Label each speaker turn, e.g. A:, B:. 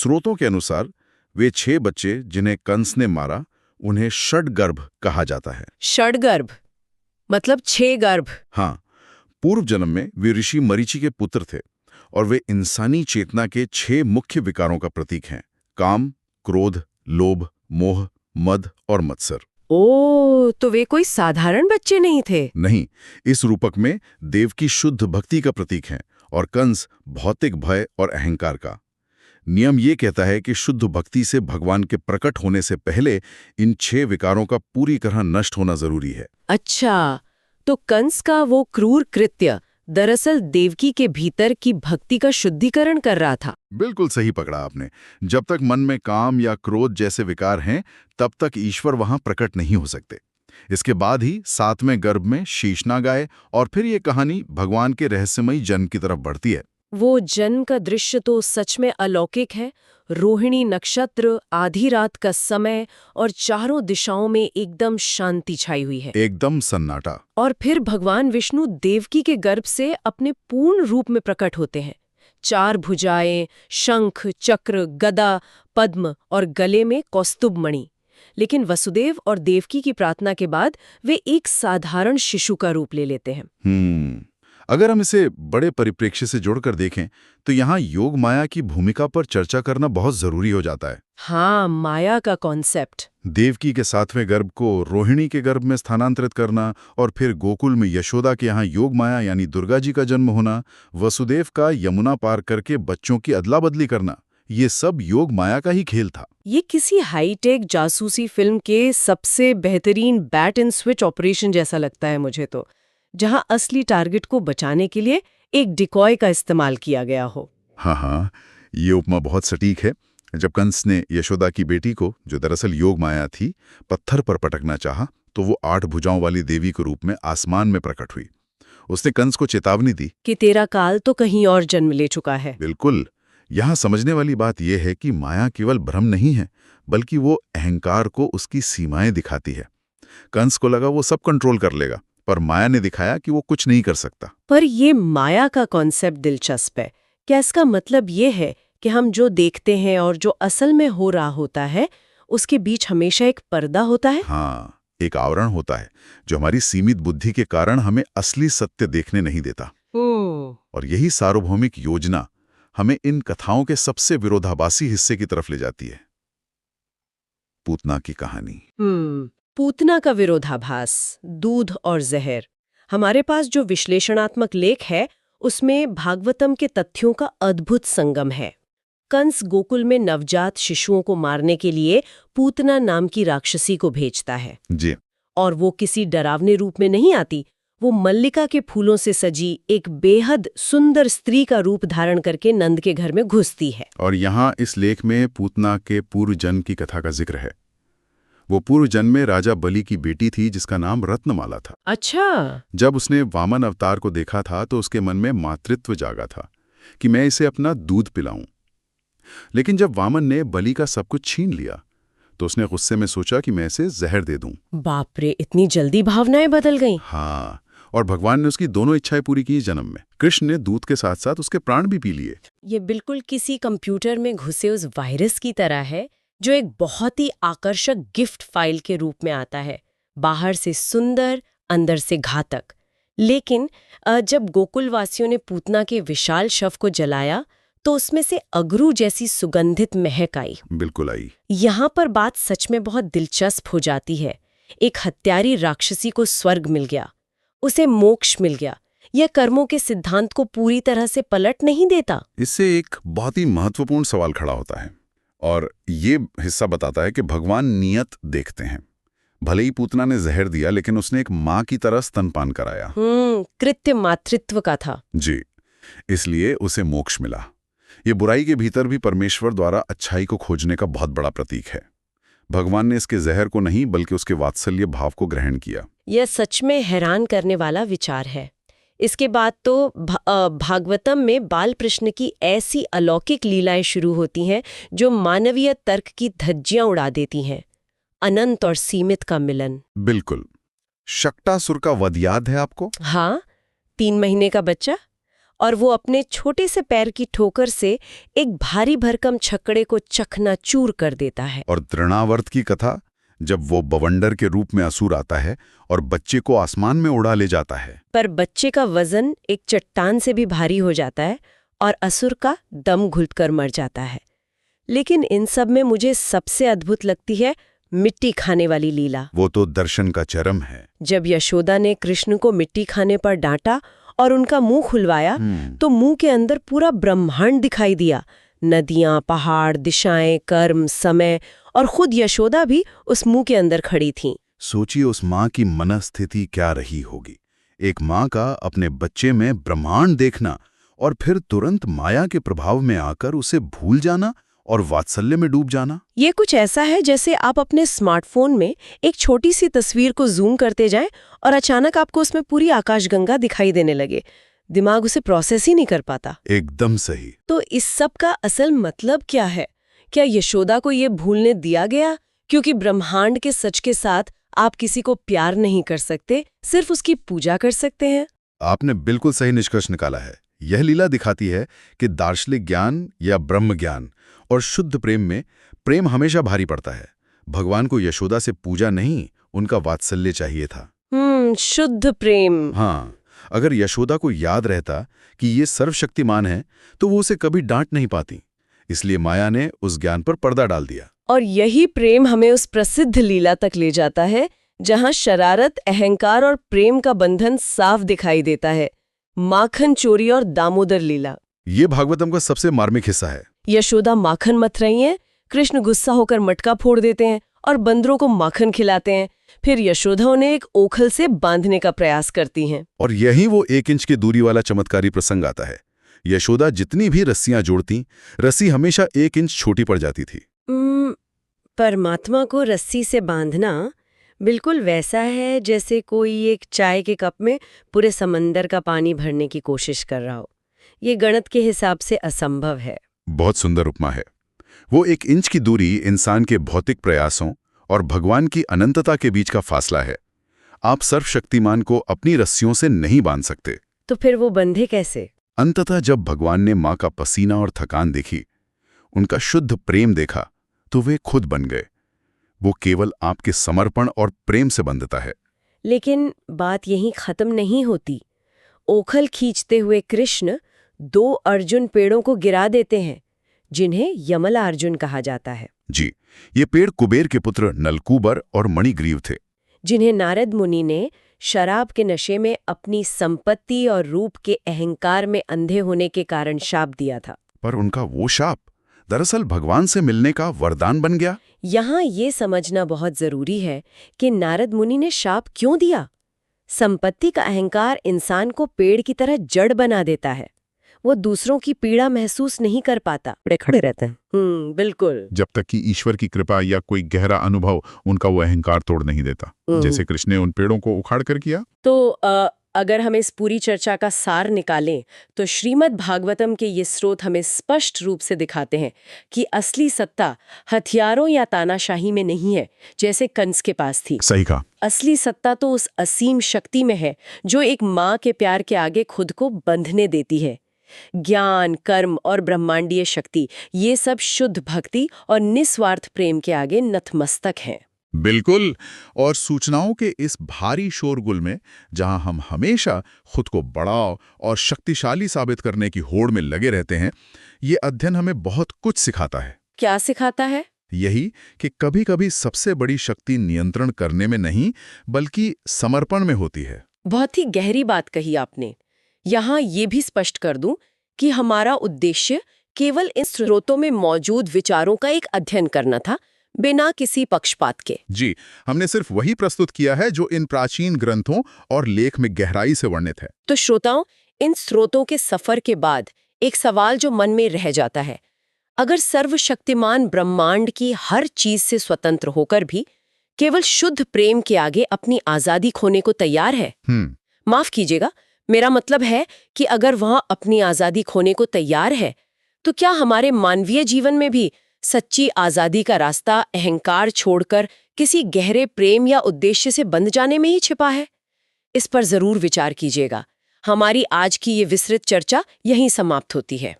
A: स्रोतों के अनुसार वे 6 बच्चे जिन्हें कंस ने मारा उन्हें षड्गर्भ कहा जाता है।
B: षड्गर्भ मतलब 6 गर्भ।
A: हाँ, पूर्व जन्म में वे ऋषि मरीचि के पुत्र थे और वे इंसानी चेतना के 6 मुख्य विकारों का प्रतीक हैं: काम, क्रोध, लोभ, मोह, मद और मत्सर।
B: ओ, तो वे कोई साधारण बच्चे नहीं थे।
A: नहीं, इस रूपक में देव की शुद्ध भक्ति का प्रतीक है और कंस भौतिक भय और अहंकार का। नियम ये कहता है कि शुद्ध भक्ति से भगवान के प्रकट होने से पहले इन 6 विकारों का पूरी तरह नष्ट होना जरूरी है।
B: अच्छा, तो कंस का वो क्रूर कृत्य दरअसल देवकी के भीतर की भक्ति का शुद्धिकरण कर रहा था।
A: बिल्कुल सही पकड़ा आपने। जब तक मन में काम या क्रोध जैसे विकार हैं, तब तक ईश्वर वहां प्रकट नहीं हो सकते। इसके बाद ही 7वें गर्भ में शीशनाग आए और फिर ये कहानी भगवान के रहस्यमयी जन्म की तरफ बढ़ती है।
B: वो जन्म का दृश्य तो सच में अलौकिक है। रोहिणी नक्षत्र, आधी रात का समय और चारों दिशाओं में एकदम शांति छाई हुई है।
A: एकदम सन्नाटा।
B: और फिर भगवान विष्णु देवकी के गर्भ से अपने पूर्ण रूप में प्रकट होते हैं। 4 भुजाएं, शंख, चक्र, गदा, पद्म और गले में कौस्तुभ मणि। लेकिन वसुदेव और देवकी की प्रार्थना के बाद वे एक साधारण शिशु का रूप ले लेते हैं।
A: अगर हम इसे बड़े परिप्रेक्ष्य से जोड़कर देखें तो यहाँ योग माया की भूमिका पर चर्चा करना बहुत जरूरी हो जाता है।
B: हाँ, माया का कॉन्सेप्ट।
A: देवकी के 7वें गर्भ को रोहिणी के गर्भ में स्थानांतरित करना और फिर गोकुल में यशोदा के यहाँ योग माया यानी दुर्गा जी का जन्म होना, वसुदेव का यमुना पार करके बच्चों की अदला बदली करना, ये सब योग माया का ही खेल था।
B: ये किसी हाईटेक जासूसी फिल्म के सबसे बेहतरीन बैट एंड स्विच ऑपरेशन जैसा लगता है मुझे तो, जहां असली टारगेट को बचाने के लिए एक डिकॉय का इस्तेमाल किया गया हो।
A: हाँ, ये उपमा बहुत सटीक है। जब कंस ने यशोदा की बेटी को, जो दरअसल योग माया थी, पत्थर पर पटकना चाहा, तो वो 8 भुजाओं वाली देवी के रूप में आसमान में प्रकट हुई। उसने कंस को चेतावनी दी
B: कि तेरा काल तो कहीं और जन्म ले चुका है।
A: बिल्कुल। यहाँ समझने वाली बात यह है कि माया केवल भ्रम नहीं है, बल्कि वो अहंकार को उसकी सीमाएं दिखाती है। कंस को लगा वो सब कंट्रोल कर लेगा, पर माया ने दिखाया कि वो कुछ नहीं कर सकता।
B: पर ये माया का कॉन्सेप्ट दिलचस्प है। क्या इसका मतलब ये है कि हम जो देखते हैं और जो असल में हो रहा होता है, उसके बीच हमेशा एक पर्दा होता है?
A: हाँ, एक आवरण होता है जो हमारी सीमित बुद्धि के कारण हमें असली सत्य देखने नहीं देता। और यही सार्वभौमिक योजना हमें इन कथाओं के सबसे विरोधाभासी हिस्से की तरफ ले जाती है, पूतना की कहानी।
B: पूतना का विरोधाभास, दूध और जहर। हमारे पास जो विश्लेषणात्मक लेख है, उसमें भागवतम के तथ्यों का अद्भुत संगम है। कंस गोकुल में नवजात शिशुओं को मारने के लिए पूतना नाम की राक्षसी को भेजता है
A: जी।
B: और वो किसी डरावने रूप में नहीं आती। वो मल्लिका के फूलों से सजी एक बेहद सुंदर स्त्री का रूप धारण करके नंद के घर में घुसती है।
A: और यहाँ इस लेख में पूतना के पूर्व जन्म की कथा का जिक्र है। वो पूर्व जन्म में राजा बलि की बेटी थी जिसका नाम रत्नमाला था।
B: अच्छा।
A: जब उसने वामन अवतार को देखा था तो उसके मन में मातृत्व जागा था कि मैं इसे अपना दूध पिलाऊं। लेकिन जब वामन ने बलि का सब कुछ छीन लिया तो उसने गुस्से में सोचा कि मैं इसे जहर दे दूं।
B: बाप रे, इतनी जल्दी भावनाएं बदल गईं।
A: हाँ, और भगवान ने उसकी दोनों इच्छाएं पूरी की जन्म में। कृष्ण ने दूध के साथ साथ उसके प्राण भी पी लिए।
B: ये बिल्कुल किसी कंप्यूटर में घुसे उस वायरस की तरह है जो एक बहुत ही आकर्षक गिफ्ट फाइल के रूप में आता है, बाहर से सुंदर, अंदर से घातक। लेकिन जब गोकुल वासियों ने पूतना के विशाल शव को जलाया तो उसमें से अगरू जैसी सुगंधित महक आई।
A: बिल्कुल आई।
B: यहाँ पर बात सच में बहुत दिलचस्प हो जाती है। एक हत्यारी राक्षसी को स्वर्ग मिल गया, उसे मोक्ष मिल गया। यह कर्मों के सिद्धांत को पूरी तरह से पलट नहीं देता?
A: इससे एक बहुत ही महत्वपूर्ण सवाल खड़ा होता है और ये हिस्सा बताता है कि भगवान नियत देखते हैं। भले ही पूतना ने जहर दिया, लेकिन उसने एक माँ की तरह स्तनपान कराया।
B: कृत्य मातृत्व का था।
A: जी, इसलिए उसे मोक्ष मिला। ये बुराई के भीतर भी परमेश्वर द्वारा अच्छाई को खोजने का बहुत बड़ा प्रतीक है। भगवान ने इसके जहर को नहीं बल्कि उसके वात्सल्य भाव को ग्रहण किया।
B: यह सच में हैरान करने वाला विचार है। इसके बाद तो भागवतम में बाल कृष्ण की ऐसी अलौकिक लीलाएं शुरू होती हैं जो मानवीय तर्क की धज्जियां उड़ा देती हैं। अनंत और सीमित का मिलन।
A: बिल्कुल। शक्टासुर का वध याद है आपको?
B: हाँ, 3 महीने का बच्चा। और वो अपने छोटे से पैर की ठोकर से एक भारी भरकम छकड़े को चकनाचूर कर देता है।
A: और तृणावर्त की कथा, जब वो बवंडर के रूप में असुर आता है और बच्चे को आसमान में उड़ा ले जाता है।
B: पर बच्चे का वजन एक चट्टान से भी भारी हो जाता है और असुर का दम घुटकर मर जाता है। लेकिन इन सब में मुझे सबसे अद्भुत लगती है मिट्टी खाने वाली लीला।
A: वो तो दर्शन का चरम है।
B: जब यशोदा ने कृष्ण को मिट्टी खाने पर डांटा और उनका मुंह खुलवाया तो मुंह के अंदर पूरा ब्रह्मांड दिखाई दिया। नदियां, पहाड़, दिशाएं, कर्म, समय और खुद यशोदा भी उस मुंह के अंदर खड़ी थीं।
A: सोचिए उस माँ की मनस्थिति क्या रही होगी। एक माँ का अपने बच्चे में ब्रह्मांड देखना और फिर तुरंत माया के प्रभाव में आकर उसे भूल जाना और वात्सल्य में डूब जाना।
B: ये कुछ ऐसा है जैसे आप अपने स्मार्टफोन में एक छोटी सी तस्वीर को जूम करते जाएं और अचानक आपको उसमें पूरी आकाशगंगा दिखाई देने लगे। दिमाग उसे प्रोसेस ही नहीं कर पाता।
A: एकदम सही।
B: तो इस सब का असल मतलब क्या है? क्या यशोदा को ये भूलने दिया गया क्योंकि ब्रह्मांड के सच के साथ आप किसी को प्यार नहीं कर सकते, सिर्फ उसकी पूजा कर सकते हैं?
A: आपने बिल्कुल सही निष्कर्ष निकाला है। यह लीला दिखाती है कि दार्शनिक ज्ञान या ब्रह्म ज्ञान और शुद्ध प्रेम में प्रेम हमेशा भारी पड़ता है। भगवान को यशोदा से पूजा नहीं, उनका वात्सल्य चाहिए था।
B: शुद्ध प्रेम।
A: हाँ, अगर यशोदा को याद रहता कि ये सर्वशक्तिमान है तो वो उसे कभी डांट नहीं पाती। इसलिए माया ने उस ज्ञान पर पर्दा डाल दिया।
B: और यही प्रेम हमें उस प्रसिद्ध लीला तक ले जाता है जहां शरारत, अहंकार और प्रेम का बंधन साफ दिखाई देता है। माखन चोरी और दामोदर लीला।
A: ये भागवतम का सबसे मार्मिक हिस्सा है।
B: यशोदा माखन मथ रही हैं, कृष्ण गुस्सा होकर मटका फोड़ देते हैं और बंदरों को माखन खिलाते हैं। फिर यशोदा उन्हें एक ओखल से बांधने का प्रयास करती हैं।
A: और यही वो 1 इंच की दूरी वाला चमत्कारी प्रसंग आता है। यशोदा जितनी भी रस्सियां जोड़ती, रस्सी हमेशा 1 इंच छोटी पड़ जाती थी।
B: परमात्मा को रस्सी से बांधना बिल्कुल वैसा है जैसे कोई एक चाय के कप में पूरे समंदर का पानी भरने की कोशिश कर रहा हो। ये गणित के हिसाब से असंभव है।
A: बहुत सुंदर उपमा है। वो 1 इंच की दूरी इंसान के भौतिक प्रयासों और भगवान की अनंतता के बीच का फासला है। आप सर्वशक्तिमान को अपनी रस्सियों से नहीं बांध सकते।
B: तो फिर वो बंधे कैसे?
A: अंततः जब भगवान ने माँ का पसीना और थकान देखी, उनका शुद्ध प्रेम देखा, तो वे खुद बन गए। वो केवल आपके समर्पण और प्रेम से बंधता है।
B: लेकिन बात यहीं खत्म नहीं होती। ओखल खींचते हुए कृष्ण 2 अर्जुन पेड़ों को गिरा देते हैं, जिन्हें यमला अर्जुन कहा जाता है।
A: जी, ये पेड़ कुबेर के पुत्र नलकूबर और मणिग्रीव थे,
B: जिन्हें नारद मुनि ने शराब के नशे में अपनी संपत्ति और रूप के अहंकार में अंधे होने के कारण शाप दिया था।
A: पर उनका वो शाप दरअसल भगवान से मिलने का वरदान बन गया।
B: यहाँ ये समझना बहुत जरूरी है कि नारद मुनि ने शाप क्यों दिया। संपत्ति का अहंकार इंसान को पेड़ की तरह जड़ बना देता है। वो दूसरों की पीड़ा महसूस नहीं कर पाता, खड़े रहते हैं। बिल्कुल।
C: जब तक कि ईश्वर की कृपा या कोई गहरा अनुभव उनका वो अहंकार तोड़ नहीं देता, जैसे कृष्ण ने उन पेड़ों को उखाड़ कर किया।
B: तो अगर हम इस पूरी चर्चा का सार निकालें तो श्रीमद् भागवतम के ये स्रोत हमें स्पष्ट रूप से दिखाते हैं कि असली सत्ता हथियारों या तानाशाही में नहीं है, जैसे कंस के पास थी।
C: सही कहा।
B: असली सत्ता तो उस असीम शक्ति में है जो एक माँ के प्यार के आगे खुद को बंधने देती है। ज्ञान, कर्म और ब्रह्मांडीय शक्ति, ये सब शुद्ध भक्ति और निस्वार्थ प्रेम के आगे नतमस्तक हैं।
C: बिल्कुल। और सूचनाओं के इस भारी शोरगुल में जहां हम हमेशा खुद को बड़ा और शक्तिशाली साबित करने की होड़ में लगे रहते हैं, ये अध्ययन हमें बहुत कुछ सिखाता है।
B: क्या सिखाता है?
C: यही कि कभी-कभी सबसे बड़ी शक्ति नियंत्रण करने में नहीं, बल्कि समर्पण में होती है।
B: बहुत ही गहरी बात कही आपने। यहाँ ये भी स्पष्ट कर दूं कि हमारा उद्देश्य केवल इन स्रोतों में मौजूद विचारों का एक अध्ययन करना था, बिना किसी पक्षपात के।
C: जी, हमने सिर्फ वही प्रस्तुत किया है जो इन प्राचीन ग्रंथों और लेख में गहराई से वर्णित है।
B: तो श्रोताओं, इन स्रोतों के सफर के बाद एक सवाल जो मन में रह जाता है, अगर सर्वशक्तिमान ब्रह्मांड की हर चीज से स्वतंत्र होकर भी केवल शुद्ध प्रेम के आगे अपनी आजादी खोने को तैयार है, माफ कीजिएगा, मेरा मतलब है कि अगर वह अपनी आजादी खोने को तैयार है, तो क्या हमारे मानवीय जीवन में भी सच्ची आजादी का रास्ता अहंकार छोड़कर किसी गहरे प्रेम या उद्देश्य से बंध जाने में ही छिपा है? इस पर जरूर विचार कीजिएगा। हमारी आज की ये विस्तृत चर्चा यहीं समाप्त होती है।